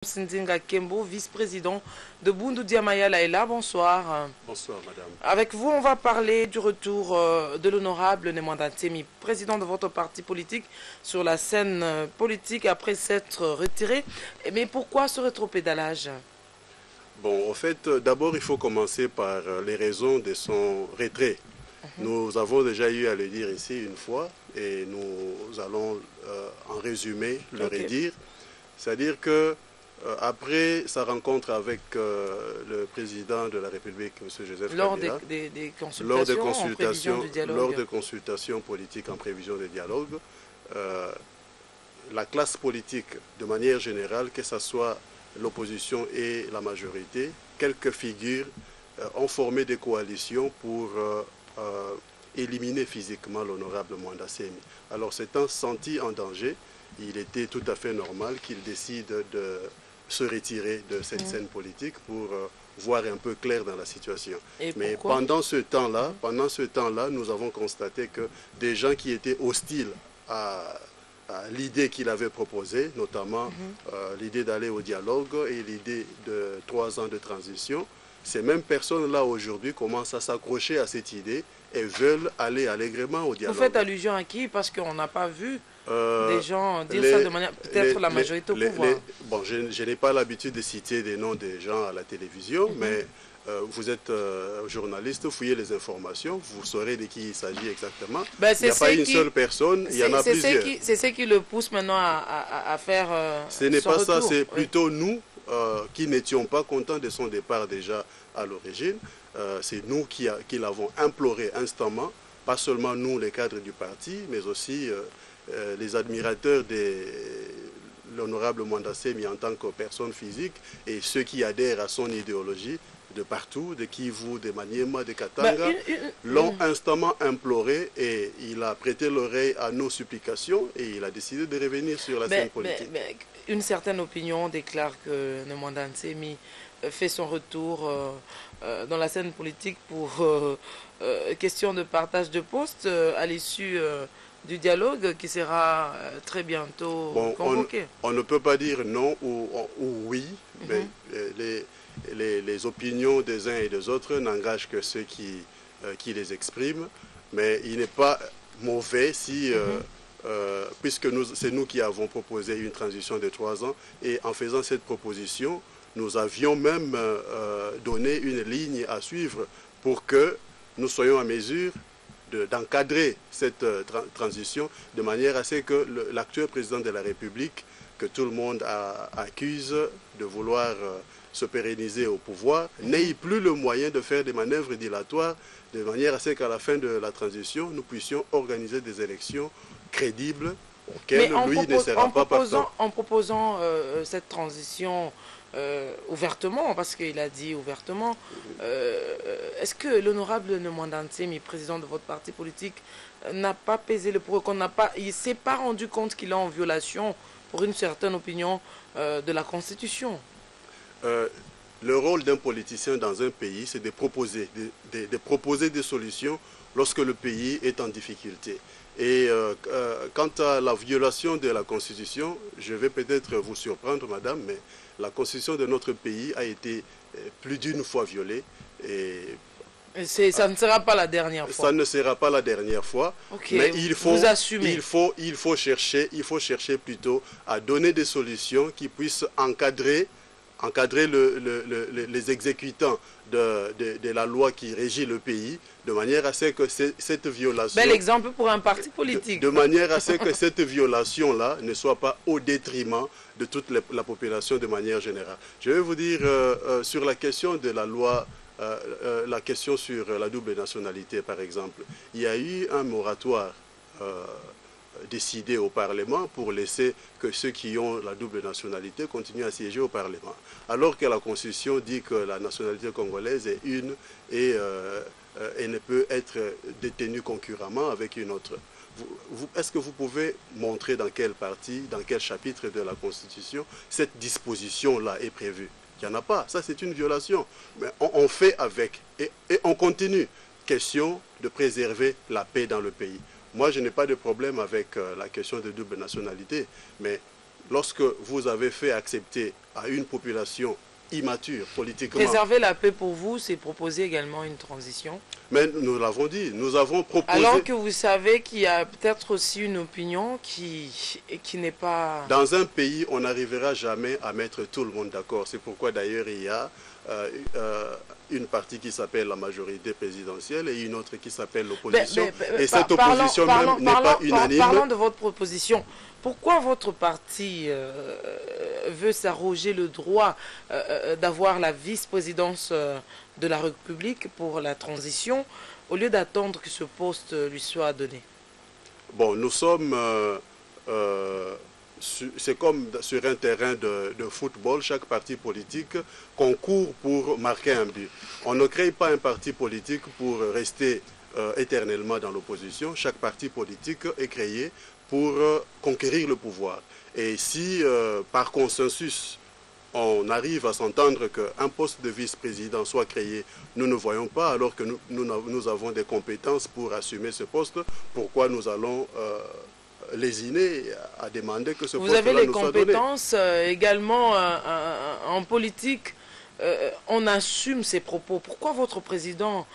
Sindinga Kembo, vice-président de Bundu Diamayala est là. Bonsoir. Bonsoir, madame. Avec vous, on va parler du retour de l'honorable Nemwanda Ntemi, président de votre parti politique, sur la scène politique après s'être retiré. Mais pourquoi ce rétropédalage? Bon, en fait, d'abord, il faut commencer par les raisons de son retrait. Nous avons déjà eu à le dire ici une fois et nous allons en résumé le redire. C'est-à-dire que après sa rencontre avec le président de la République, M. Joseph Kabila, lors des consultations politiques en prévision de dialogue, la classe politique, de manière générale, que ce soit l'opposition et la majorité, quelques figures ont formé des coalitions pour éliminer physiquement l'honorable Mwanda Ntemi. Alors, s'étant senti en danger, il était tout à fait normal qu'il décide de se retirer de cette scène politique pour voir un peu clair dans la situation. Mais pendant ce temps-là, nous avons constaté que des gens qui étaient hostiles à l'idée qu'il avait proposée, notamment l'idée d'aller au dialogue et l'idée de 3 ans de transition, ces mêmes personnes-là aujourd'hui commencent à s'accrocher à cette idée et veulent aller allègrement au dialogue. Vous faites allusion à qui? Parce qu'on n'a pas vu des gens dire ça de manière... Peut-être la majorité au pouvoir. Bon, je n'ai pas l'habitude de citer des noms des gens à la télévision, mais vous êtes journaliste, fouillez les informations, vous saurez de qui il s'agit exactement. Ben, il n'y a pas une seule personne, il y en a plusieurs. C'est ce qui le pousse maintenant à faire ce n'est pas ça, c'est plutôt nous qui n'étions pas contents de son départ déjà à l'origine. C'est nous qui l'avons imploré instamment, pas seulement nous les cadres du parti, mais aussi les admirateurs de l'honorable Mwanda Ntemi en tant que personne physique et ceux qui adhèrent à son idéologie de partout, de Kivu, de Maniema, de Katanga, l'ont instamment imploré et il a prêté l'oreille à nos supplications et il a décidé de revenir sur la scène politique. Une certaine opinion déclare que Nemwanda Ntemi fait son retour dans la scène politique pour question de partage de postes à l'issue du dialogue qui sera très bientôt convoqué. On ne peut pas dire non ou oui, mais les opinions des uns et des autres n'engagent que ceux qui les expriment, mais il n'est pas mauvais si... puisque c'est nous qui avons proposé une transition de 3 ans et en faisant cette proposition, nous avions même donné une ligne à suivre pour que nous soyons en mesure d'encadrer cette transition de manière à ce que l'actuel président de la République, que tout le monde accuse de vouloir se pérenniser au pouvoir, n'ait plus le moyen de faire des manœuvres dilatoires de manière à ce qu'à la fin de la transition, nous puissions organiser des élections crédibles auxquelles lui ne sera pas partant. En proposant cette transition ouvertement, parce qu'il a dit ouvertement, est-ce que l'honorable Nemwanda Ntemi, président de votre parti politique, n'a pas pesé le pour, il ne s'est pas rendu compte qu'il est en violation pour une certaine opinion de la Constitution? Le rôle d'un politicien dans un pays, c'est de proposer des solutions lorsque le pays est en difficulté. Et quant à la violation de la Constitution, je vais peut-être vous surprendre, madame, mais la Constitution de notre pays a été plus d'une fois violée. Et ça ne sera pas la dernière fois. Ça ne sera pas la dernière fois. Mais il faut chercher plutôt à donner des solutions qui puissent encadrer les exécutants de la loi qui régit le pays, de manière à ce que cette violation... Bel exemple pour un parti politique. De manière à ce que cette violation-là ne soit pas au détriment de toute la population de manière générale. Je vais vous dire, sur la question de la loi, la question sur la double nationalité, par exemple, il y a eu un moratoire décidé au Parlement pour laisser que ceux qui ont la double nationalité continuent à siéger au Parlement. Alors que la Constitution dit que la nationalité congolaise est une et ne peut être détenue concurremment avec une autre. Est-ce que vous pouvez montrer dans quelle partie, dans quel chapitre de la Constitution cette disposition-là est prévue? Il n'y en a pas. Ça, c'est une violation. Mais on fait avec et on continue. Question de préserver la paix dans le pays. Moi, je n'ai pas de problème avec la question de double nationalité, mais lorsque vous avez fait accepter à une population immature politiquement. Préserver la paix pour vous, c'est proposer également une transition. Mais nous l'avons dit, nous avons proposé... Alors que vous savez qu'il y a peut-être aussi une opinion qui n'est pas... Dans un pays, on n'arrivera jamais à mettre tout le monde d'accord. C'est pourquoi d'ailleurs il y a une partie qui s'appelle la majorité présidentielle et une autre qui s'appelle l'opposition. Et cette opposition même n'est pas unanime. Parlons de votre proposition. Pourquoi votre parti veut s'arroger le droit d'avoir la vice-présidence de la République pour la transition au lieu d'attendre que ce poste lui soit donné? Bon, nous sommes... c'est comme sur un terrain de football, chaque parti politique concourt pour marquer un but. On ne crée pas un parti politique pour rester éternellement dans l'opposition. Chaque parti politique est créé pour conquérir le pouvoir. Et si, par consensus, on arrive à s'entendre qu'un poste de vice-président soit créé, nous ne voyons pas, alors que nous avons des compétences pour assumer ce poste, pourquoi nous allons lésiner à demander que ce poste-là nous soit donné. Vous avez les compétences également en politique. On assume ses propos. Pourquoi votre président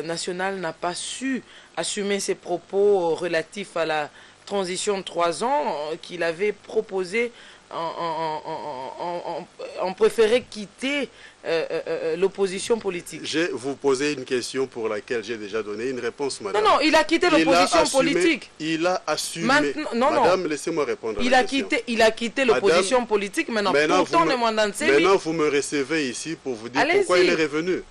national n'a pas su assumer ses propos relatifs à la transition de 3 ans qu'il avait proposé en préféré quitter l'opposition politique? Je vais vous poser une question pour laquelle j'ai déjà donné une réponse, madame. Non, il a quitté l'opposition politique. Il a assumé. Madame, laissez-moi répondre. Il a quitté l'opposition politique. Maintenant vous me recevez ici pour vous dire pourquoi il est revenu.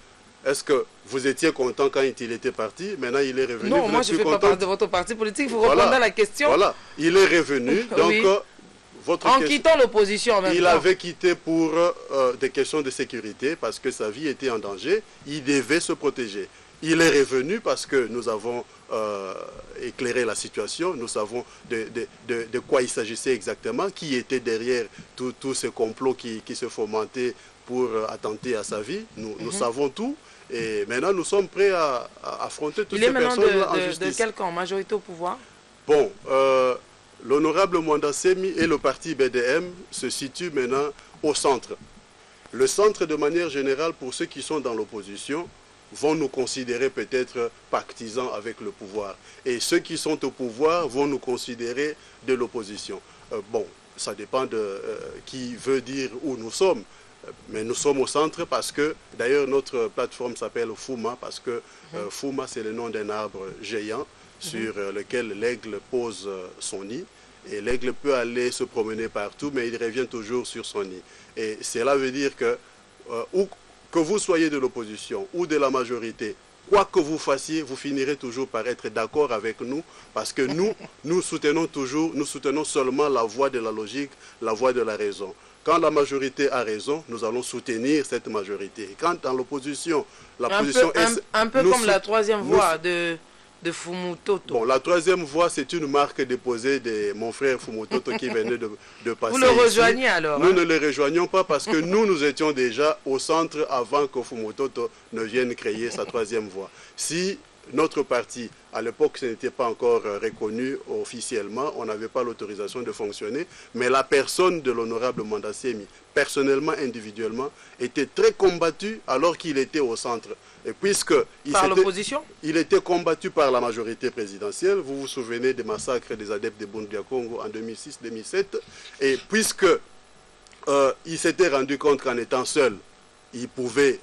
Est-ce que vous étiez content quand il était parti? Maintenant, il est revenu. Non, moi, je ne fais pas partie de votre parti politique. Vous répondez à la question. Voilà, il est revenu. Donc, oui. En quittant l'opposition en même temps. Il avait quitté pour des questions de sécurité parce que sa vie était en danger. Il devait se protéger. Il est revenu parce que nous avons éclairé la situation. Nous savons de quoi il s'agissait exactement, qui était derrière tous ces complots qui se fomentaient pour attenter à sa vie. Nous savons tout. Et maintenant, nous sommes prêts à affronter toutes ces personnes-là en justice. De quel camp? Majorité au pouvoir? Bon, l'honorable Mwanda Semi et le parti BDM se situent maintenant au centre. Le centre, de manière générale, pour ceux qui sont dans l'opposition, vont nous considérer peut-être partisans avec le pouvoir. Et ceux qui sont au pouvoir vont nous considérer de l'opposition. Bon, ça dépend de qui veut dire où nous sommes. Mais nous sommes au centre parce que, d'ailleurs, notre plateforme s'appelle Fuma, parce que Fuma, c'est le nom d'un arbre géant sur lequel l'aigle pose son nid. Et l'aigle peut aller se promener partout, mais il revient toujours sur son nid. Et cela veut dire que, que vous soyez de l'opposition ou de la majorité, quoi que vous fassiez, vous finirez toujours par être d'accord avec nous, parce que nous soutenons seulement la voie de la logique, la voie de la raison. Quand la majorité a raison, nous allons soutenir cette majorité. Et quand dans l'opposition, la position est... Un peu comme la troisième voie de Fumutoto. Bon, la troisième voie, c'est une marque déposée de mon frère Fumutoto qui venait de passer. Vous le rejoignez alors? Nous ne le rejoignons pas parce que nous étions déjà au centre avant que Fumutoto ne vienne créer sa troisième voie. Si notre parti, à l'époque, ce n'était pas encore reconnu officiellement, on n'avait pas l'autorisation de fonctionner, mais la personne de l'honorable Mwanda Semi, personnellement, individuellement, était très combattue alors qu'il était au centre. Et puisque par l'opposition? Il était combattu par la majorité présidentielle. Vous vous souvenez des massacres des adeptes de Bundia Congo en 2006-2007. Et puisque il s'était rendu compte qu'en étant seul, il pouvait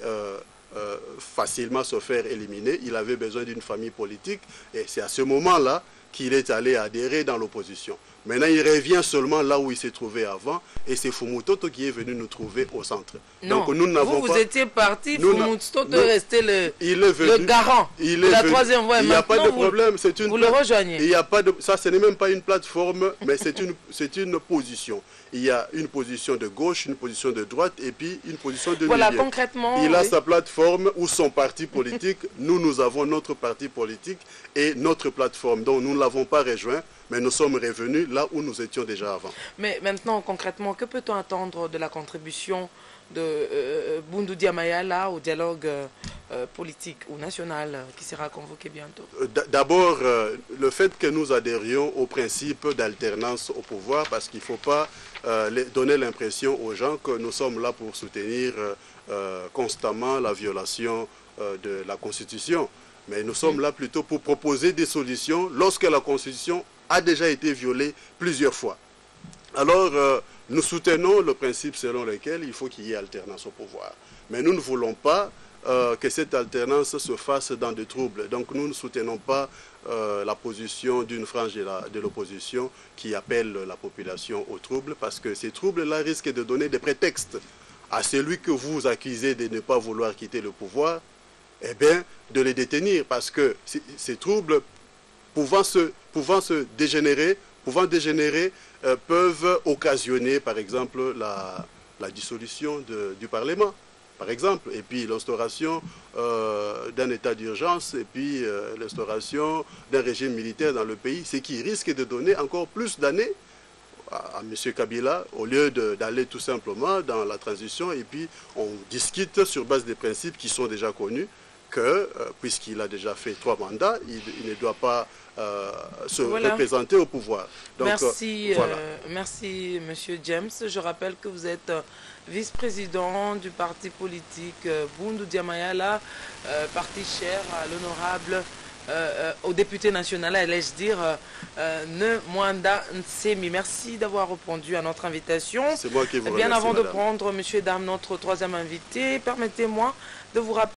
facilement se faire éliminer. Il avait besoin d'une famille politique. Et c'est à ce moment-là qu'il est allé adhérer dans l'opposition. Maintenant, il revient seulement là où il s'est trouvé avant, et c'est Fumutoto qui est venu nous trouver au centre. Non, donc, nous n'avons pas... Vous étiez parti, Fumutoto est resté le garant de la troisième voie. Il n'y a pas de problème. Vous le rejoignez. Il y a pas de... Ça, ce n'est même pas une plateforme, mais c'est une position. Il y a une position de gauche, une position de droite, et puis une position de voilà, milieu. Concrètement, il a sa plateforme ou son parti politique. Nous avons notre parti politique et notre plateforme. Donc, nous ne l'avons pas rejoint, mais nous sommes revenus là où nous étions déjà avant. Mais maintenant, concrètement, que peut-on attendre de la contribution de Bundu Diamayala au dialogue politique ou nationale qui sera convoquée bientôt? D'abord, le fait que nous adhérions au principe d'alternance au pouvoir, parce qu'il ne faut pas donner l'impression aux gens que nous sommes là pour soutenir constamment la violation de la Constitution. Mais nous sommes là plutôt pour proposer des solutions lorsque la Constitution a déjà été violée plusieurs fois. Alors, nous soutenons le principe selon lequel il faut qu'il y ait alternance au pouvoir. Mais nous ne voulons pas que cette alternance se fasse dans des troubles. Donc nous ne soutenons pas la position d'une frange de l'opposition qui appelle la population aux troubles, parce que ces troubles-là risquent de donner des prétextes à celui que vous accusez de ne pas vouloir quitter le pouvoir, eh bien, de les détenir, parce que ces troubles pouvant dégénérer, peuvent occasionner, par exemple, la dissolution du Parlement, par exemple, et puis l'instauration d'un état d'urgence, et puis l'instauration d'un régime militaire dans le pays, ce qui risque de donner encore plus d'années à M. Kabila, au lieu d'aller tout simplement dans la transition, et puis on discute sur base des principes qui sont déjà connus, que, puisqu'il a déjà fait 3 mandats, il ne doit pas se représenter au pouvoir. Donc, merci, voilà. merci, M. James. Je rappelle que vous êtes vice-président du parti politique Bundu Diamayala, parti cher à l'honorable, au député national, allais-je dire, Mwanda Nsemi. Merci d'avoir répondu à notre invitation. C'est moi qui vous remercie, Bien avant madame. de prendre, monsieur et dame, notre 3e invité, permettez-moi de vous rappeler